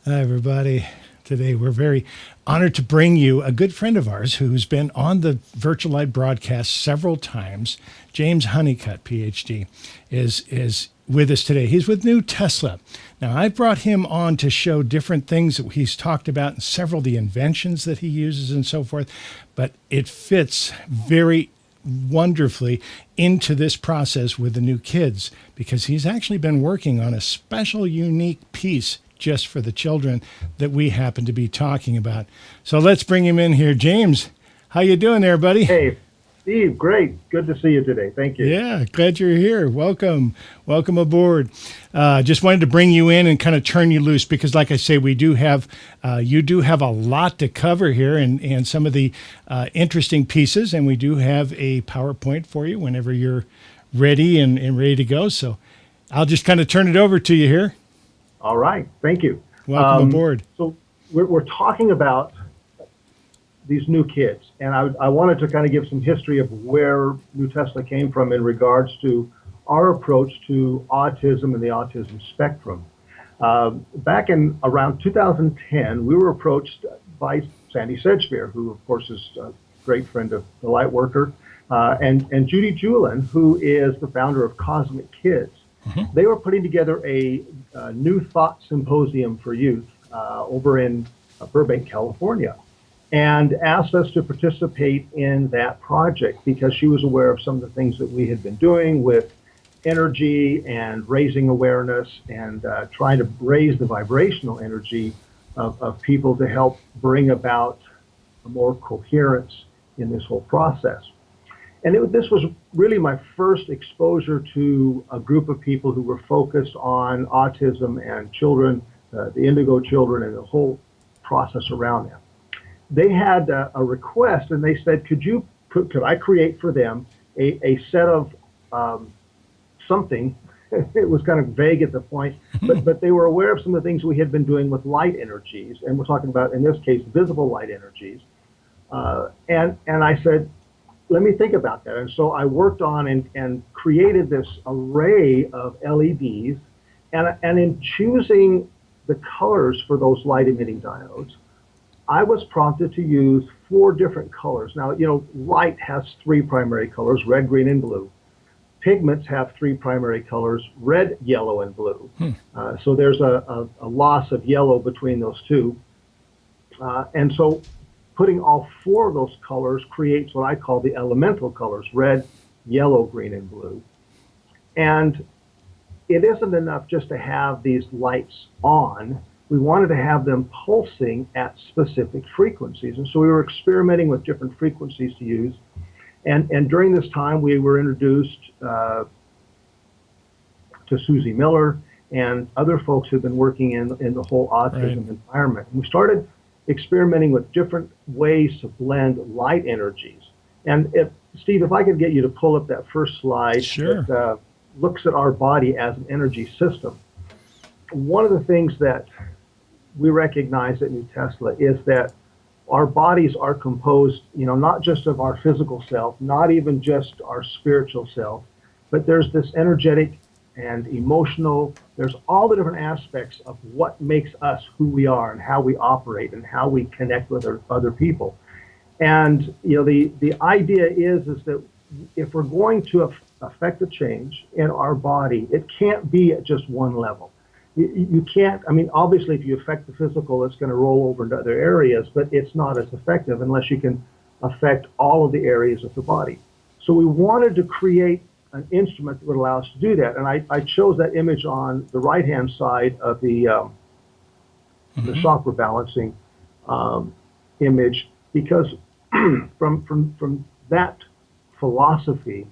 Hi, everybody. Today, we're very honored to bring you a good friend of ours who's been on the Virtual Light broadcast several times. James Honeycutt, PhD, is with us today. He's with NuTesla. Now, I brought him on to show different things that he's talked about and several of the inventions that he uses and so forth, but it fits very wonderfully into this process with the new kids because he's actually been working on a special, unique piece just for the children that we happen to be talking about. So let's bring him in here. James, how you doing there, buddy? Hey, Steve, great. Good to see you today. Thank you. Yeah, glad you're here. Welcome. Welcome aboard. Just wanted to bring you in and kind of turn you loose because, like I say, we do have, you do have a lot to cover here and some of the interesting pieces, and we do have a PowerPoint for you whenever you're ready and ready to go. So I'll just kind of turn it over to you here. All right. Thank you. Welcome aboard. So we're talking about these new kids, and I wanted to kind of give some history of where NuTesla came from in regards to our approach to autism and the autism spectrum. Back in around 2010, we were approached by Sandy Sedgbeer, who of course is a great friend of the Lightworker, and Judy Julin, who is the founder of Cosmic Kids. Mm-hmm. They were putting together a New Thought Symposium for youth over in Burbank, California, and asked us to participate in that project because she was aware of some of the things that we had been doing with energy and raising awareness and trying to raise the vibrational energy of people to help bring about a more coherence in this whole process. And this was really my first exposure to a group of people who were focused on autism and children, the indigo children, and the whole process around them. They had a request, and they said, could I create for them a set of something? It was kind of vague at the point, but they were aware of some of the things we had been doing with light energies, and we're talking about, in this case, visible light energies. And I said, let me think about that. And so I worked on and created this array of LEDs, and in choosing the colors for those light emitting diodes, I was prompted to use 4 different colors. Now, you know, light has 3 primary colors, red, green, and blue. Pigments have 3 primary colors, red, yellow, and blue. So there's a loss of yellow between those 2. And so putting all 4 of those colors creates what I call the elemental colors, red, yellow, green, and blue. And it isn't enough just to have these lights on. We wanted to have them pulsing at specific frequencies. And so we were experimenting with different frequencies to use. And during this time, we were introduced to Susie Miller and other folks who've been working in the whole autism environment. And we started experimenting with different ways to blend light energies. And Steve, if I could get you to pull up that first slide. Sure. That looks at our body as an energy system. One of the things that we recognize at NuTesla is that our bodies are composed, you know, not just of our physical self, not even just our spiritual self, but there's this energetic and emotional, there's all the different aspects of what makes us who we are and how we operate and how we connect with other people. And, you know, the idea is that if we're going to affect a change in our body, it can't be at just one level. You can't, I mean, obviously if you affect the physical, it's going to roll over into other areas, but it's not as effective unless you can affect all of the areas of the body. So we wanted to create an instrument that would allow us to do that. And I chose that image on the right-hand side of the chakra balancing image because from that philosophy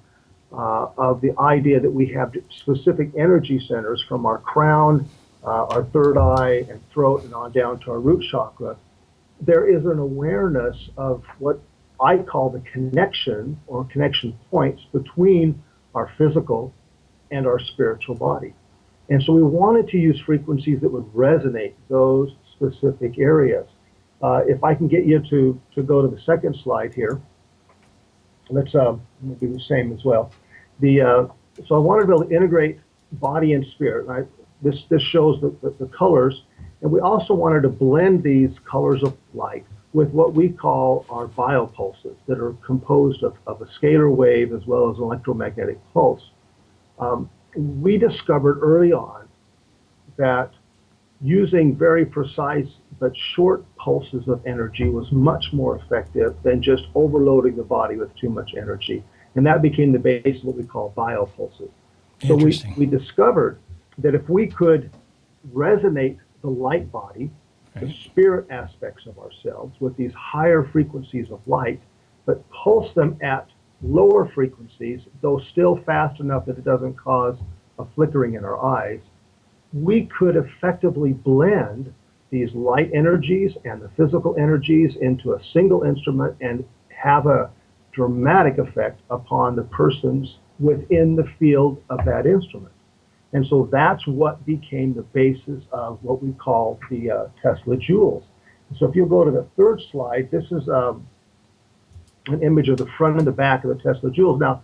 of the idea that we have specific energy centers from our crown, our third eye and throat and on down to our root chakra, there is an awareness of what I call the connection or connection points between our physical and our spiritual body. And so we wanted to use frequencies that would resonate those specific areas. If I can get you to go to the second slide here, let's do the same as well. So I wanted to be able to integrate body and spirit. This shows the colors, And we also wanted to blend these colors of light with what we call our biopulses that are composed of a scalar wave as well as an electromagnetic pulse. We discovered early on that using very precise but short pulses of energy was much more effective than just overloading the body with too much energy. And that became the base of what we call biopulses. So we discovered that if we could resonate the light body, the spirit aspects of ourselves, with these higher frequencies of light, but pulse them at lower frequencies, though still fast enough that it doesn't cause a flickering in our eyes, we could effectively blend these light energies and the physical energies into a single instrument and have a dramatic effect upon the persons within the field of that instrument. And so that's what became the basis of what we call the Tesla Joules. So if you'll go to the third slide, this is an image of the front and the back of the Tesla Joules. Now,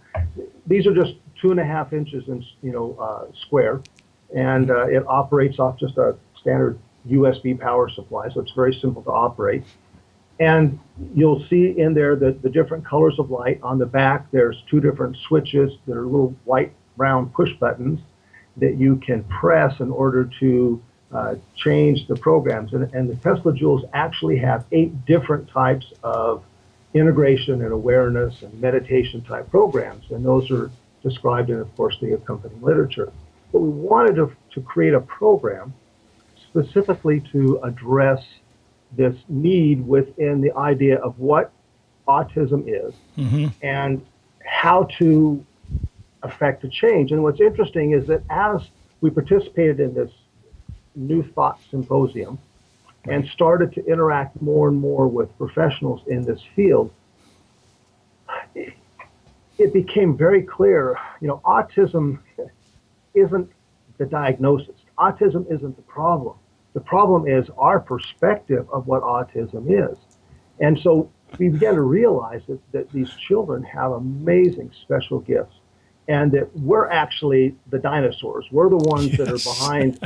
these are just 2.5 inches in square, and it operates off just a standard USB power supply, so it's very simple to operate. And you'll see in there the different colors of light. On the back, there's 2 different switches that are little white round push buttons that you can press in order to change the programs. And the Tesla Joules actually have 8 different types of integration and awareness and meditation type programs. And those are described in, of course, the accompanying literature. But we wanted to create a program specifically to address this need within the idea of what autism is and how to affect a change. And what's interesting is that as we participated in this New Thought Symposium and started to interact more and more with professionals in this field, it became very clear, autism isn't the diagnosis. Autism isn't the problem. The problem is our perspective of what autism is. And so we began to realize that these children have amazing special gifts, and that we're actually the dinosaurs. We're the ones that are behind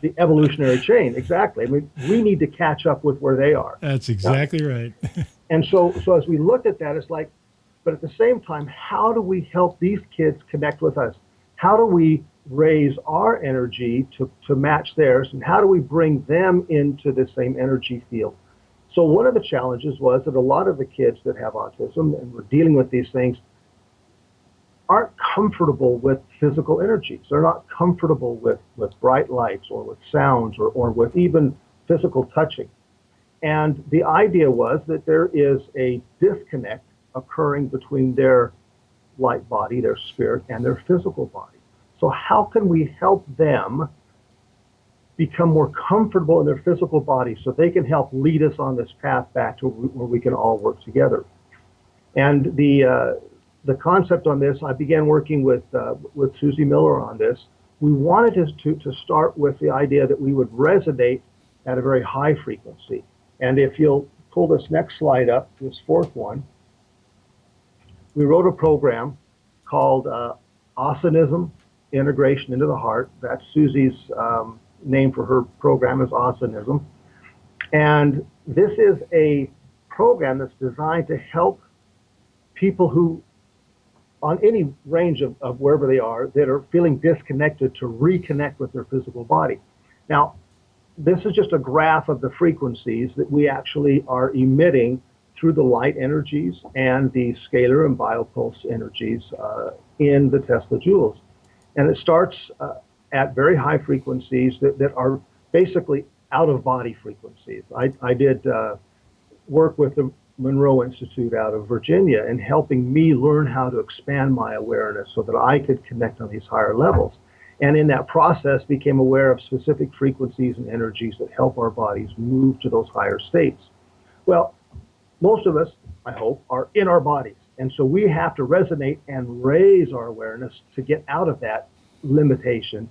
the evolutionary chain. Exactly. I mean, we need to catch up with where they are. That's exactly right. And so as we looked at that, it's like, but at the same time, how do we help these kids connect with us? How do we raise our energy to match theirs, and how do we bring them into the same energy field? So one of the challenges was that a lot of the kids that have autism, and we're dealing with these things, aren't comfortable with physical energies. They're not comfortable with bright lights or with sounds or with even physical touching. And the idea was that there is a disconnect occurring between their light body, their spirit, and their physical body. So how can we help them become more comfortable in their physical body so they can help lead us on this path back to where we can all work together? And the concept on this, I began working with Susie Miller on this. We wanted to start with the idea that we would resonate at a very high frequency. And if you'll pull this next slide up, this fourth one, we wrote a program called Autism Integration into the Heart. That's Susie's name for her program, is Autism. And this is a program that's designed to help people who, on any range of wherever they are, that are feeling disconnected, to reconnect with their physical body. Now, this is just a graph of the frequencies that we actually are emitting through the light energies and the scalar and biopulse energies in the Tesla Joules. And it starts at very high frequencies that are basically out-of-body frequencies. I did work with the Monroe Institute out of Virginia in helping me learn how to expand my awareness so that I could connect on these higher levels. And in that process, became aware of specific frequencies and energies that help our bodies move to those higher states. Well, most of us, I hope, are in our bodies. And so we have to resonate and raise our awareness to get out of that limitation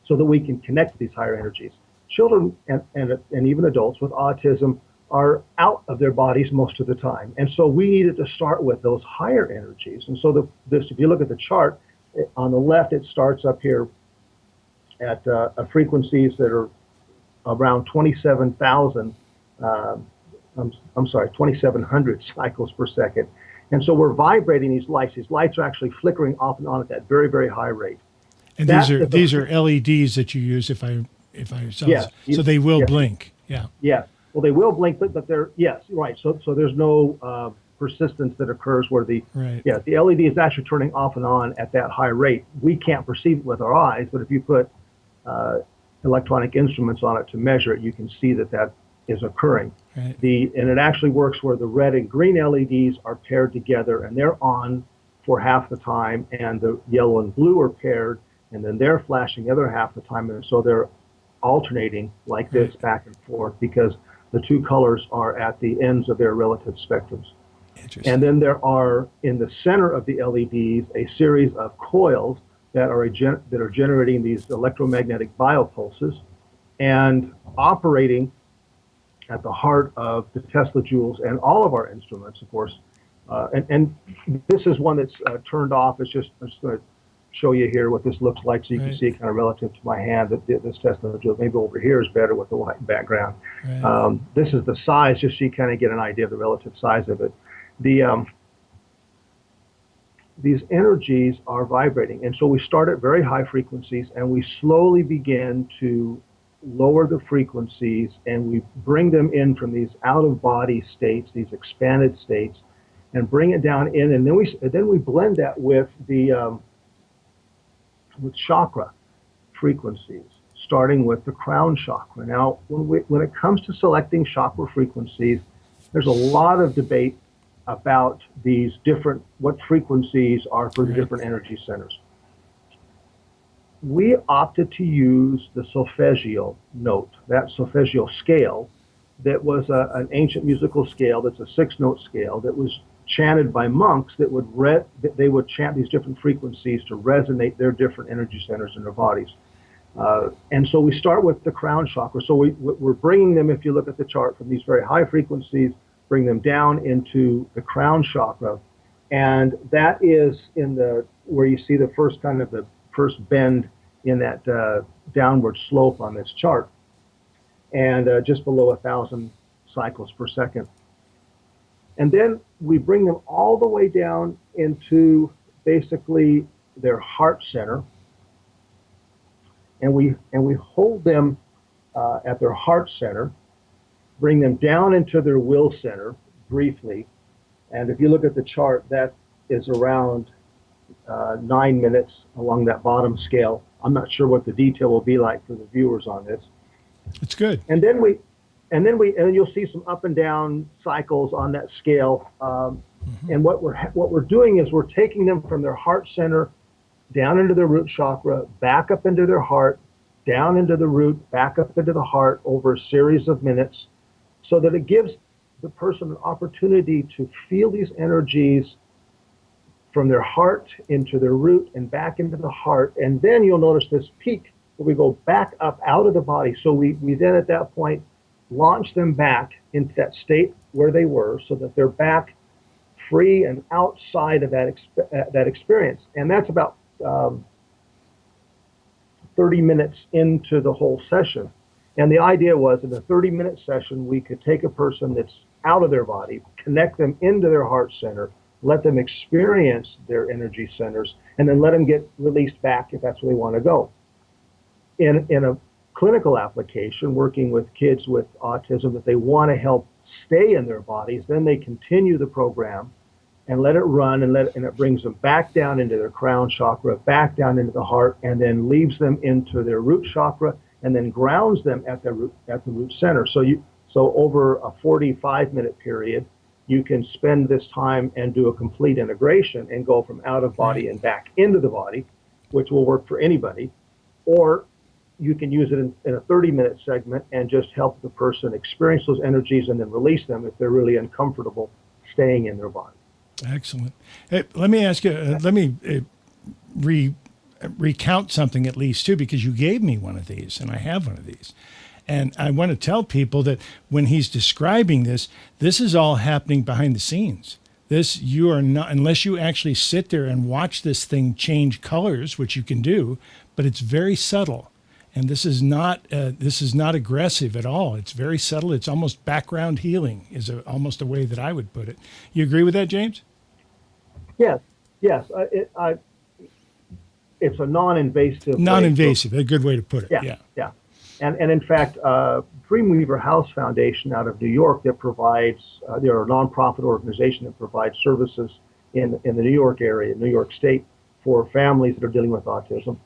so that we can connect to these higher energies. Children and even adults with autism are out of their bodies most of the time. And so we needed to start with those higher energies. And so if you look at the chart, on the left, it starts up here at frequencies that are around 27,000, I'm sorry, 2,700 cycles per second. And so we're vibrating these lights. These lights are actually flickering off and on at that very, very high rate. And That these are LEDs that you use if I saw Yes. this. So they will Yes. blink. Yeah. Yes. Well, they will blink, but they're, yes, right. So there's no persistence that occurs where the LED is actually turning off and on at that high rate. We can't perceive it with our eyes, but if you put electronic instruments on it to measure it, you can see that is occurring. Right. And it actually works where the red and green LEDs are paired together and they're on for half the time, and the yellow and blue are paired, and then they're flashing the other half the time, and so they're alternating like this back and forth because the two colors are at the ends of their relative spectrums. And then there are, in the center of the LEDs, a series of coils that are generating these electromagnetic biopulses and operating at the heart of the Tesla joules and all of our instruments, of course. And this is one that's turned off. I'm just going to show you here what this looks like so you can see it kind of relative to my hand. That this Tesla joule, maybe over here is better with the white background. This is the size, just so you kind of get an idea of the relative size of it. These energies are vibrating, and so we start at very high frequencies, and we slowly begin to lower the frequencies, and we bring them in from these out-of-body states, these expanded states, and bring it down in, and then we blend that with with chakra frequencies, starting with the crown chakra. Now, when it comes to selecting chakra frequencies, there's a lot of debate about these different, what frequencies are for the different energy centers. We opted to use the solfeggio note, that solfeggio scale that was an ancient musical scale that's a 6-note scale that was chanted by monks that they would chant these different frequencies to resonate their different energy centers in their bodies. And so we start with the crown chakra. So we're bringing them, if you look at the chart, from these very high frequencies, bring them down into the crown chakra. And that is where you see the first bend in that downward slope on this chart, and just below 1,000 cycles per second. And then we bring them all the way down into basically their heart center, and we hold them at their heart center, bring them down into their will center briefly, and if you look at the chart, that is around 9 minutes along that bottom scale. I'm not sure what the detail will be like for the viewers on this. It's good. And then you'll see some up and down cycles on that scale. And what we're doing is we're taking them from their heart center down into their root chakra, back up into their heart, down into the root, back up into the heart over a series of minutes, so that it gives the person an opportunity to feel these energies from their heart into their root and back into the heart. And then you'll notice this peak where we go back up out of the body. So we then at that point launch them back into that state where they were, so that they're back free and outside of that experience. And that's about 30 minutes into the whole session. And the idea was, in a 30-minute session, we could take a person that's out of their body, connect them into their heart center, let them experience their energy centers, and then let them get released back if that's where they want to go. In a clinical application, working with kids with autism that they want to help stay in their bodies, then they continue the program and let it run, and it brings them back down into their crown chakra, back down into the heart, and then leaves them into their root chakra, and then grounds them at the root center. So over a 45-minute period, you can spend this time and do a complete integration and go from out of body and back into the body, which will work for anybody. Or you can use it in a 30-minute segment and just help the person experience those energies and then release them if they're really uncomfortable staying in their body. Excellent. Hey, let me ask you, let me recount something at least too, because you gave me one of these and I have one of these. And I want to tell people that when he's describing this is all happening behind the scenes. You are not, unless you actually sit there and watch this thing change colors, which you can do, but it's very subtle. And this is not aggressive at all. It's very subtle. It's almost background healing is almost a way that I would put it. You agree with that, James? Yes, yes. It's a non-invasive. Non-invasive, a good way to put it. Yeah, yeah. And in fact, Dreamweaver House Foundation out of New York that provides, they're a nonprofit organization that provides services in the New York area, New York State, for families that are dealing with autism.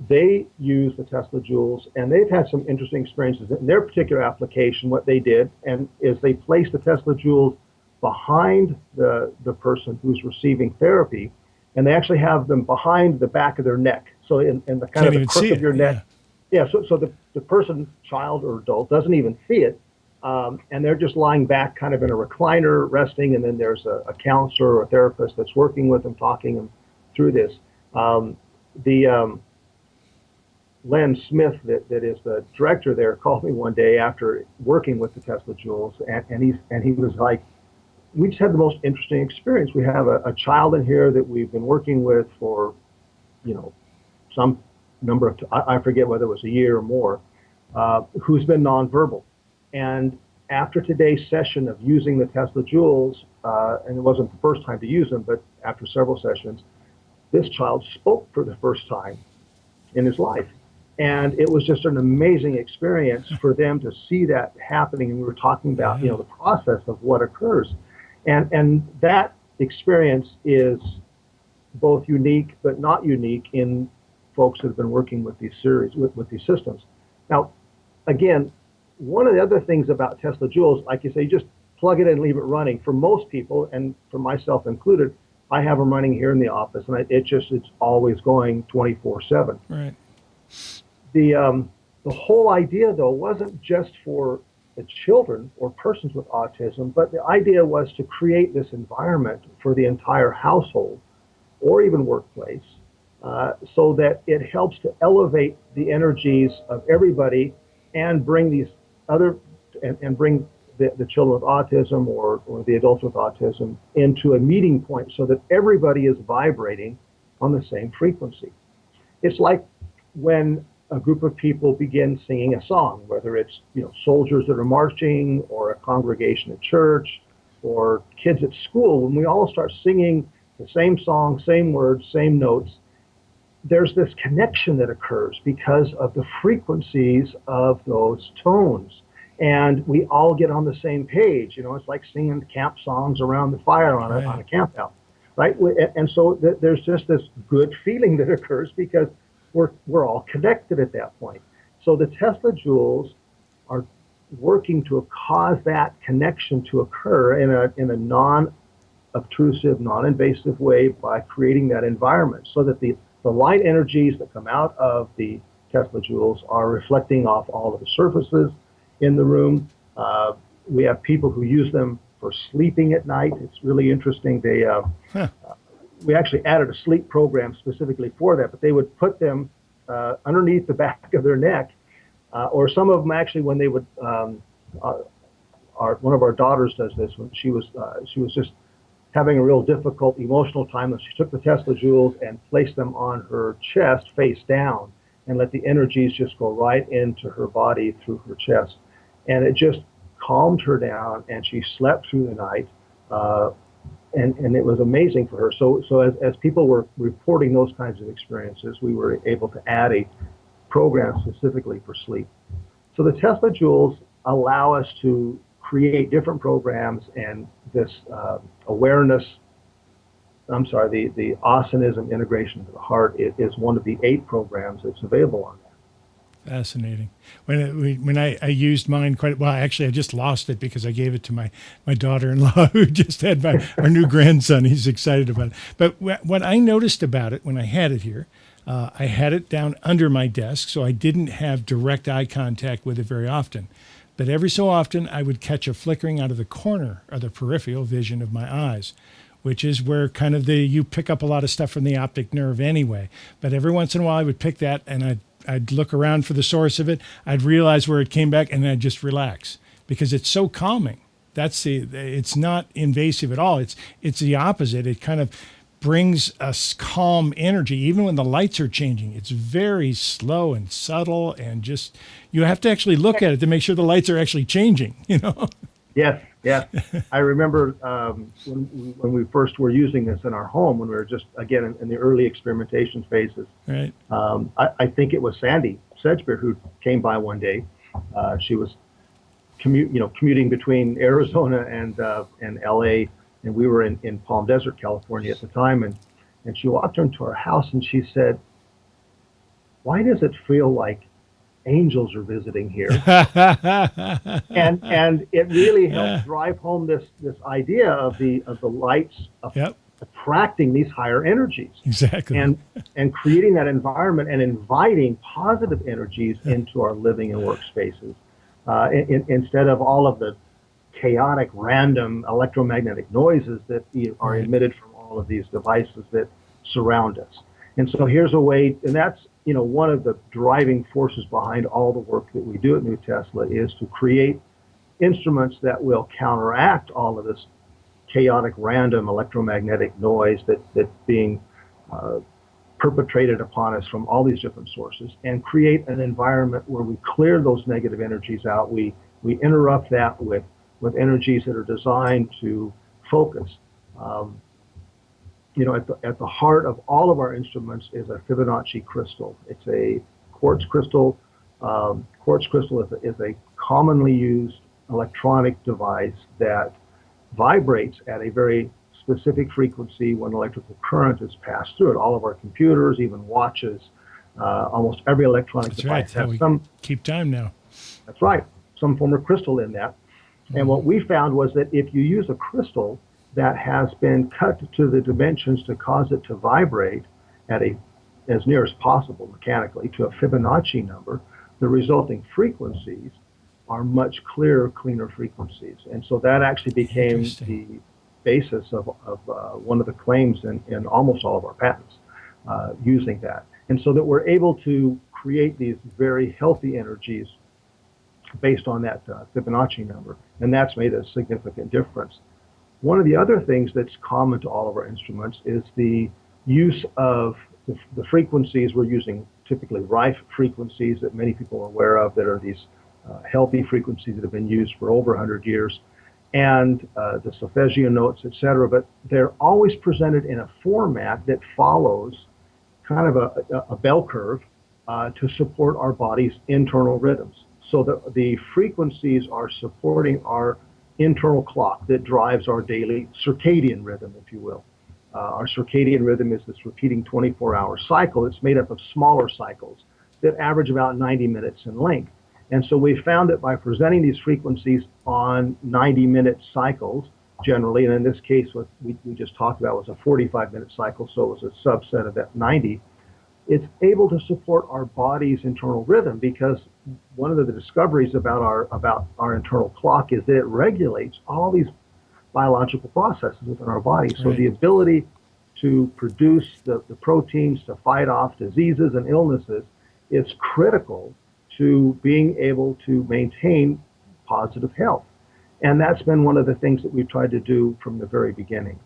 They use the Tesla Jewels, and they've had some interesting experiences. In their particular application, what they did is they placed the Tesla Jewels behind the person who's receiving therapy, and they actually have them behind the back of their neck. So in the kind of the crook of your neck. Yeah, so the person, child or adult, doesn't even see it, and they're just lying back kind of in a recliner, resting, and then there's a counselor or a therapist that's working with them, talking them through this. Len Smith, that is the director there, called me one day after working with the Tesla Jewels, and he was like, we just had the most interesting experience. We have a child in here that we've been working with for, some number of, I forget whether it was a year or more, who's been nonverbal. And after today's session of using the Tesla Jewels, and it wasn't the first time to use them, but after several sessions, this child spoke for the first time in his life. And it was just an amazing experience for them to see that happening. And we were talking about, the process of what occurs. And that experience is both unique but not unique in folks that have been working with these series, with these systems. Now, again, one of the other things about Tesla Jewels, like you say, you just plug it in and leave it running. For most people, and for myself included, I have them running here in the office, and it's always going 24/7. Right. The whole idea, though, wasn't just for the children or persons with autism, but the idea was to create this environment for the entire household or even workplace, so that it helps to elevate the energies of everybody and bring these other and bring the children with autism or the adults with autism into a meeting point so that everybody is vibrating on the same frequency. It's like when a group of people begin singing a song, whether it's soldiers that are marching or a congregation at church or kids at school. When we all start singing the same song, same words, same notes, there's this connection that occurs because of the frequencies of those tones. And we all get on the same page. It's like singing camp songs around the fire on a camp out, right? And so there's just this good feeling that occurs because we're all connected at that point. So the Tesla Jewels are working to cause that connection to occur in a non-obtrusive, non-invasive way by creating that environment so that the light energies that come out of the Tesla Jewels are reflecting off all of the surfaces in the room. We have people who use them for sleeping at night. It's really interesting. We actually added a sleep program specifically for that, but they would put them underneath the back of their neck, or some of them actually when they would, one of our daughters does this when she was just having a real difficult emotional time, and she took the Tesla Jewels and placed them on her chest face down and let the energies just go right into her body through her chest. And it just calmed her down, and she slept through the night. And it was amazing for her. So as people were reporting those kinds of experiences, we were able to add a program specifically for sleep. So the Tesla Jewels allow us to create different programs, and this awareness, the Autism integration into the heart is one of the 8 programs that's available on that. Fascinating. When I used mine quite well, actually I just lost it because I gave it to my daughter-in-law who just had our new grandson. He's excited about it. But what I noticed about it when I had it here, I had it down under my desk, so I didn't have direct eye contact with it very often. But every so often I would catch a flickering out of the corner of the peripheral vision of my eyes, which is where kind of you pick up a lot of stuff from the optic nerve anyway. But every once in a while I would pick that, and I'd look around for the source of it. I'd realize where it came back, and then I'd just relax because it's so calming. It's not invasive at all. It's the opposite. It kind of brings us calm energy, even when the lights are changing. It's very slow and subtle, and just you have to actually look at it to make sure the lights are actually changing. Yes, yes. I remember when we first were using this in our home, when we were just, again, in the early experimentation phases. Right. I think it was Sandy Sedgbeer who came by one day. She was commuting between Arizona and LA, and we were in Palm Desert, California at the time. And she walked into our house and she said, "Why does it feel like angels are visiting here?" and it really helped drive home this idea of the lights Yep. attracting these higher energies. Exactly. And creating that environment and inviting positive energies into our living and workspaces, instead of all of the chaotic, random electromagnetic noises that are emitted from all of these devices that surround us. And so here's a way, and that's one of the driving forces behind all the work that we do at NuTesla, is to create instruments that will counteract all of this chaotic, random electromagnetic noise that's being perpetrated upon us from all these different sources, and create an environment where we clear those negative energies out. We interrupt that with energies that are designed to focus. At the heart of all of our instruments is a Fibonacci crystal. It's a quartz crystal. Quartz crystal is a commonly used electronic device that vibrates at a very specific frequency when electrical current is passed through it. All of our computers, even watches, almost every electronic device has some. Keep time now. That's right, some form of crystal in that. And what we found was that if you use a crystal that has been cut to the dimensions to cause it to vibrate at as near as possible mechanically to a Fibonacci number, the resulting frequencies are much clearer, cleaner frequencies. And so that actually became the basis of one of the claims in almost all of our patents, using that. And so that we're able to create these very healthy energies based on that Fibonacci number. And that's made a significant difference. One of the other things that's common to all of our instruments is the use of the frequencies we're using, typically rife frequencies that many people are aware of, that are these healthy frequencies that have been used for over 100 years, and the solfeggio notes, etc. But they're always presented in a format that follows kind of a bell curve to support our body's internal rhythms. So the frequencies are supporting our internal clock that drives our daily circadian rhythm, if you will. Our circadian rhythm is this repeating 24-hour cycle. It's made up of smaller cycles that average about 90 minutes in length. And so we found that by presenting these frequencies on 90-minute cycles, generally, and in this case, what we just talked about was a 45-minute cycle, so it was a subset of that 90, it's able to support our body's internal rhythm, because one of the discoveries about our internal clock is that it regulates all these biological processes within our body. So the ability to produce the proteins to fight off diseases and illnesses is critical to being able to maintain positive health. And that's been one of the things that we've tried to do from the very beginning.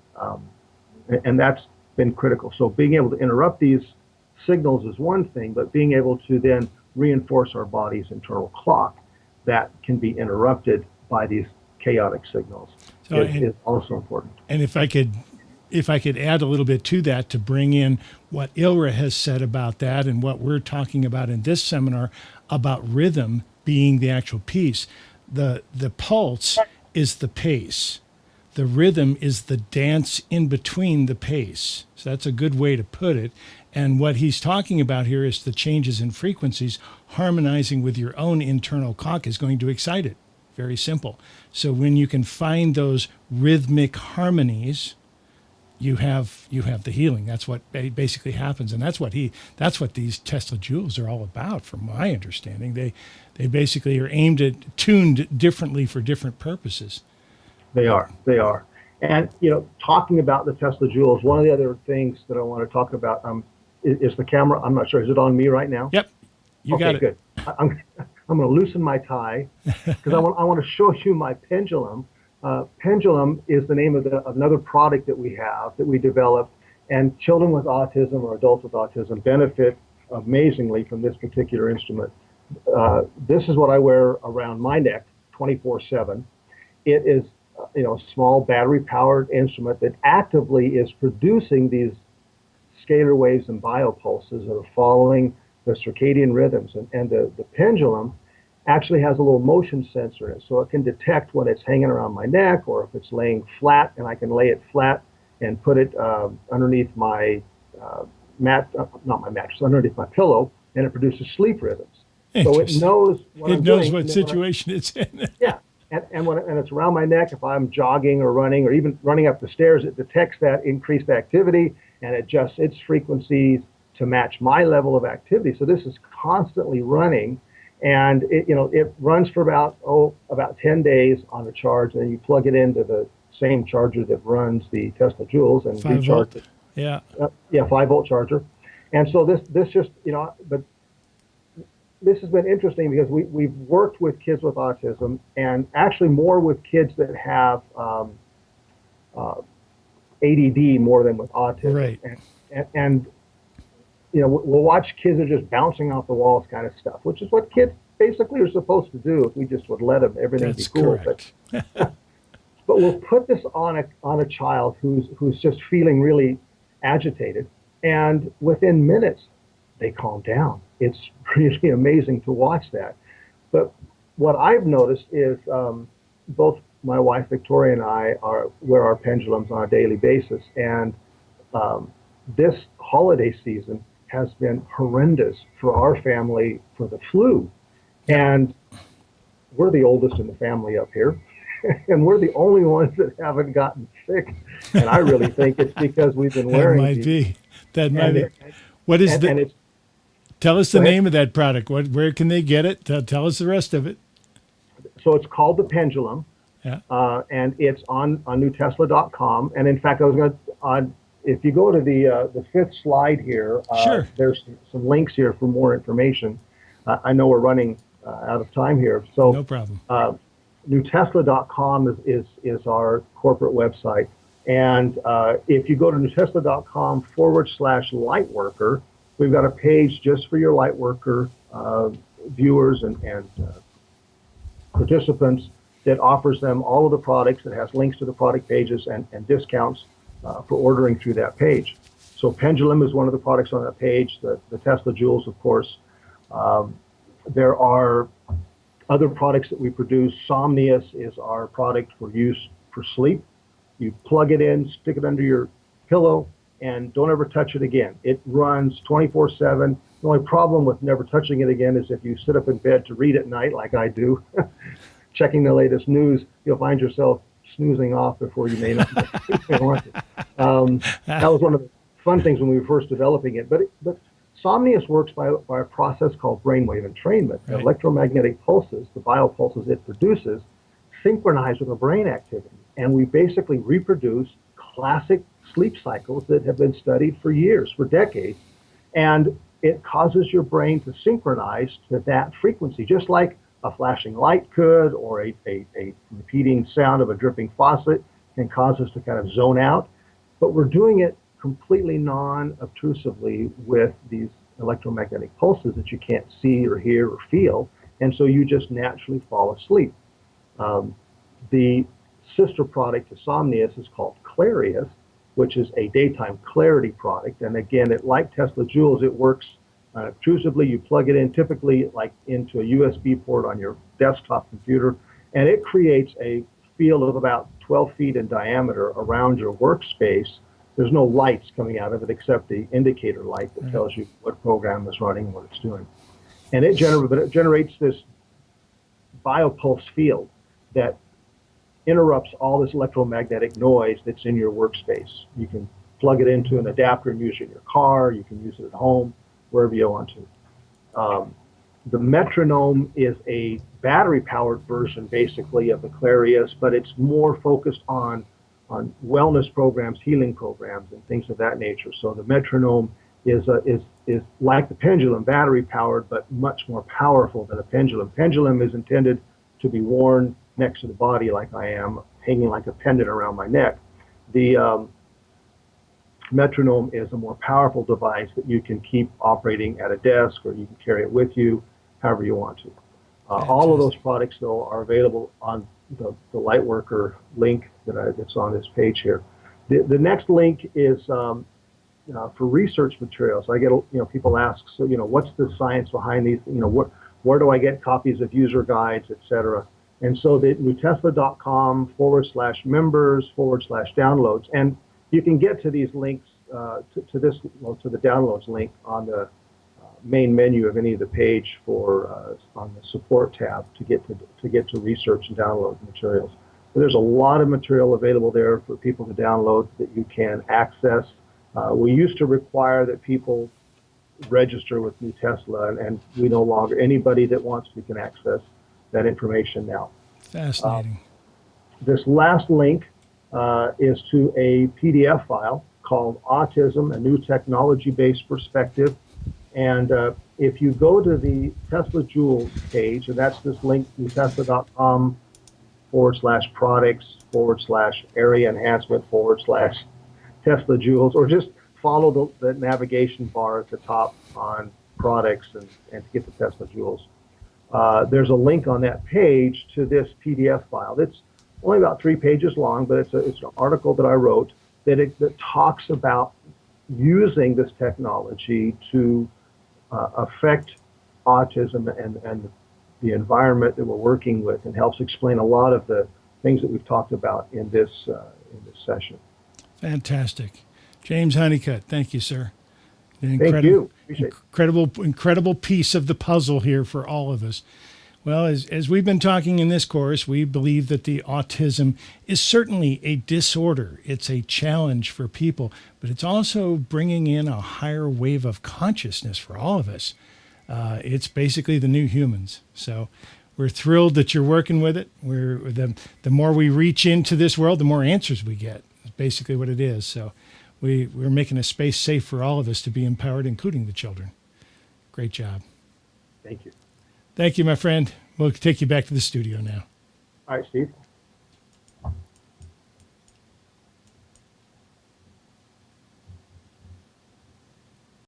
And that's been critical. So being able to interrupt these signals is one thing, but being able to then reinforce our body's internal clock that can be interrupted by these chaotic signals is also important. And if I could add a little bit to that, to bring in what Ilra has said about that and what we're talking about in this seminar about rhythm being the actual piece. The pulse is the pace. The rhythm is the dance in between the pace. So that's a good way to put it. And what he's talking about here is the changes in frequencies harmonizing with your own internal clock is going to excite it. Very simple. So when you can find those rhythmic harmonies, you have the healing. That's what basically happens, and that's what these Tesla jewels are all about, from my understanding. They basically are tuned differently for different purposes. They are. And talking about the Tesla jewels, one of the other things that I want to talk about is the camera. I'm not sure, is it on me right now? Yep, you got it. Okay, good. I'm going to loosen my tie because I want to show you my pendulum. Pendulum is the name of another product that we have that we developed. And children with autism or adults with autism benefit amazingly from this particular instrument. This is what I wear around my neck 24/7. It is, a small battery-powered instrument that actively is producing these scalar waves and biopulses that are following the circadian rhythms. And the pendulum actually has a little motion sensor in it, so it can detect when it's hanging around my neck or if it's laying flat, and I can lay it flat and put it underneath my not my mattress, underneath my pillow, and it produces sleep rhythms. So it knows what I'm doing. It knows what situation it's in. Yeah, and when it's around my neck, if I'm jogging or running or even running up the stairs, it detects that increased activity and adjusts its frequencies to match my level of activity. So this is constantly running, and it runs for about 10 days on a charge, and then you plug it into the same charger that runs the Tesla Joules and 5 recharge volt. it. Yeah. 5-volt charger. And so this just, but this has been interesting because we've worked with kids with autism, and actually more with kids that have ADD more than with autism. Right. And we'll watch kids that are just bouncing off the walls kind of stuff, which is what kids basically are supposed to do if we just would let them. Everything would be cool. Correct. But we'll put this on a child who's just feeling really agitated, and within minutes they calm down. It's really amazing to watch that. But what I've noticed is both my wife Victoria and I wear our pendulums on a daily basis, and this holiday season has been horrendous for our family for the flu, and we're the oldest in the family up here. And we're the only ones that haven't gotten sick. And I really think it's because we've been wearing That might be. What is tell us the name of that product. Where can they get it? Tell us the rest of it. So it's called the Pendulum. Yeah. And it's on NuTesla.com. And in fact, I was going to, if you go to the fifth slide here, sure. There's some links here for more information. I know we're running out of time here. So no problem. NuTesla.com is our corporate website. And if you go to NuTesla.com/Lightworker, we've got a page just for your Lightworker viewers and participants that offers them all of the products, that has links to the product pages and discounts for ordering through that page. So Pendulum is one of the products on that page, the Tesla Joules, of course. There are other products that we produce. Somnius is our product for use for sleep. You plug it in, stick it under your pillow, and don't ever touch it again. It runs 24/7. The only problem with never touching it again is if you sit up in bed to read at night, like I do, checking the latest news, you'll find yourself snoozing off before you may not want to. That was one of the fun things when we were first developing it. But Somnius works by a process called brainwave entrainment. Right. The electromagnetic pulses, the biopulses it produces, synchronize with the brain activity. And we basically reproduce classic sleep cycles that have been studied for years, for decades. And it causes your brain to synchronize to that frequency, just like a flashing light could, or a repeating sound of a dripping faucet can cause us to kind of zone out. But we're doing it completely non-obtrusively with these electromagnetic pulses that you can't see or hear or feel, and so you just naturally fall asleep. The sister product to Somnius is called Clarius, which is a daytime clarity product, and again, like Tesla Joules, it works obtrusively. You plug it in typically like into a USB port on your desktop computer, and it creates a field of about 12 feet in diameter around your workspace. There's no lights coming out of it except the indicator light that tells you what program is running and what it's doing. And it generates this biopulse field that interrupts all this electromagnetic noise that's in your workspace. You can plug it into an adapter and use it in your car. You can use it at home, wherever you want to. The Metronome is a battery-powered version, basically, of the Clarius, but it's more focused on wellness programs, healing programs, and things of that nature. So the Metronome is like the Pendulum, battery-powered, but much more powerful than a Pendulum. Pendulum is intended to be worn next to the body, like I am, hanging like a pendant around my neck. The metronome is a more powerful device that you can keep operating at a desk, or you can carry it with you, however you want to. All of those products, though, are available on the Lightworker link that's on this page here. The next link is for research materials. I get people ask, so what's the science behind these? Where do I get copies of user guides, etc. And so the NuTesla.com/members/downloads, and you can get to these links to the downloads link on the main menu of any of the page on the support tab to get to research and download materials. So there's a lot of material available there for people to download that you can access. We used to require that people register with NuTesla, and we no longer. Anybody that wants to can access that information now. Fascinating. This last link is to a PDF file called Autism, a New Technology-Based Perspective. And if you go to the Tesla Jewels page, and that's this link, NuTesla.com/products/area enhancement /Tesla Jewels, or just follow the navigation bar at the top on products and to get the Tesla Jewels. There's a link on that page to this PDF file. It's only about 3 pages long, but it's an article that I wrote that talks about using this technology to affect autism and the environment that we're working with, and helps explain a lot of the things that we've talked about in this session. Fantastic. James Honeycutt, thank you, sir. Thank you. Appreciate it. Incredible piece of the puzzle here for all of us. Well, as we've been talking in this course, we believe that the autism is certainly a disorder. It's a challenge for people, but it's also bringing in a higher wave of consciousness for all of us. It's basically the new humans. So we're thrilled that you're working with it. The more we reach into this world, the more answers we get. That's basically what it is. So we're making a space safe for all of us to be empowered, including the children. Great job. Thank you. Thank you, my friend. We'll take you back to the studio now. All right, Steve.